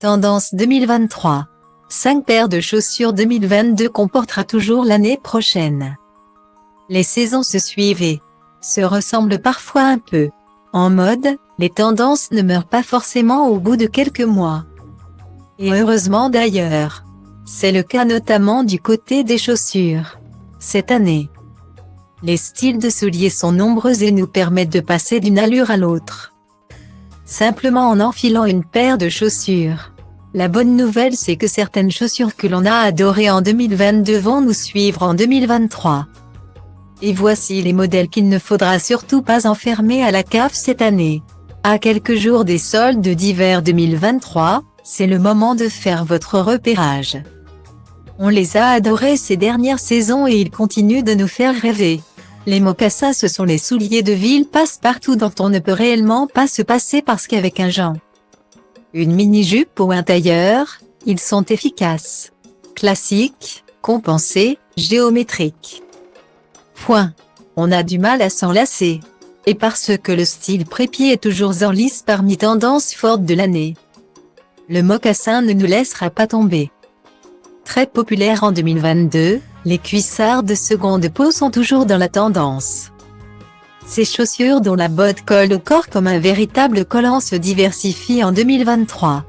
Tendance 2023. 5 paires de chaussures 2022 qu'on portera toujours l'année prochaine. Les saisons se suivent et se ressemblent parfois un peu. En mode, les tendances ne meurent pas forcément au bout de quelques mois. Et heureusement d'ailleurs. C'est le cas notamment du côté des chaussures. Cette année, les styles de souliers sont nombreux et nous permettent de passer d'une allure à l'autre. Simplement en enfilant une paire de chaussures. La bonne nouvelle c'est que certaines chaussures que l'on a adorées en 2022 vont nous suivre en 2023. Et voici les modèles qu'il ne faudra surtout pas enfermer à la cave cette année. À quelques jours des soldes d'hiver 2023, c'est le moment de faire votre repérage. On les a adorés ces dernières saisons et ils continuent de nous faire rêver. Les mocassins, ce sont les souliers de ville passe-partout dont on ne peut réellement pas se passer parce qu'avec un jean, une mini-jupe ou un tailleur, ils sont efficaces. Classiques, compensés, géométriques. Point. On a du mal à s'en lasser. Et parce que le style prépied est toujours en lice parmi tendances fortes de l'année, le mocassin ne nous laissera pas tomber. Très populaire en 2022, les cuissards de seconde peau sont toujours dans la tendance. Ces chaussures dont la botte colle au corps comme un véritable collant se diversifient en 2023.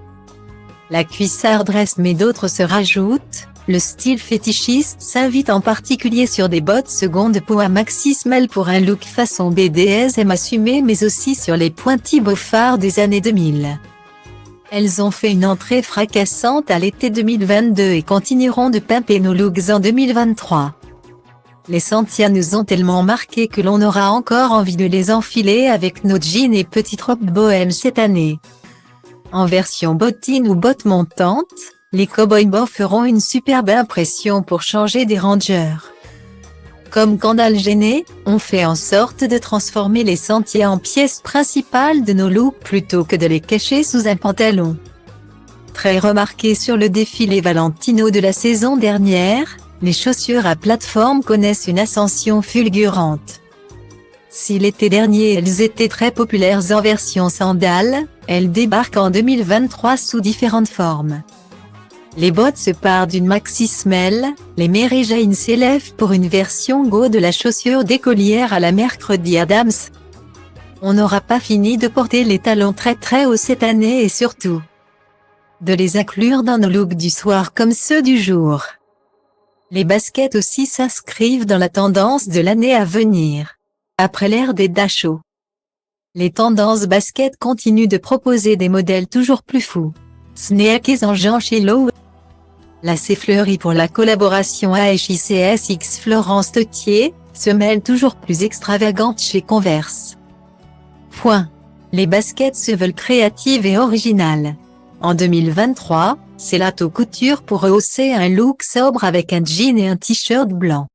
La cuissard dresse mais d'autres se rajoutent. Le style fétichiste s'invite en particulier sur des bottes seconde peau à maxi semelle pour un look façon BDSM assumé mais aussi sur les pointis beaufards des années 2000. Elles ont fait une entrée fracassante à l'été 2022 et continueront de pimper nos looks en 2023. Les Santia nous ont tellement marqués que l'on aura encore envie de les enfiler avec nos jeans et petites robes bohèmes cette année. En version bottine ou bottes montantes, les cow-boys bow feront une superbe impression pour changer des rangers. Comme Candale gêné, on fait en sorte de transformer les sentiers en pièces principales de nos looks plutôt que de les cacher sous un pantalon. Très remarqué sur le défilé Valentino de la saison dernière, les chaussures à plateforme connaissent une ascension fulgurante. Si l'été dernier elles étaient très populaires en version sandales, elles débarquent en 2023 sous différentes formes. Les bottes se partent d'une maxi semelle, les Mary Jane s'élèvent pour une version go de la chaussure d'écolière à la Mercredi Adams. On n'aura pas fini de porter les talons très hauts cette année et surtout de les inclure dans nos looks du soir comme ceux du jour. Les baskets aussi s'inscrivent dans la tendance de l'année à venir. Après l'ère des Dachau, les tendances baskets continuent de proposer des modèles toujours plus fous. Sneakers en Jean chez Lowe. Lacets fleuris pour la collaboration AHICS X Florence Teutier, semelles toujours plus extravagantes chez Converse. Point. Les baskets se veulent créatives et originales. En 2023, c'est la haute couture pour rehausser un look sobre avec un jean et un t-shirt blanc.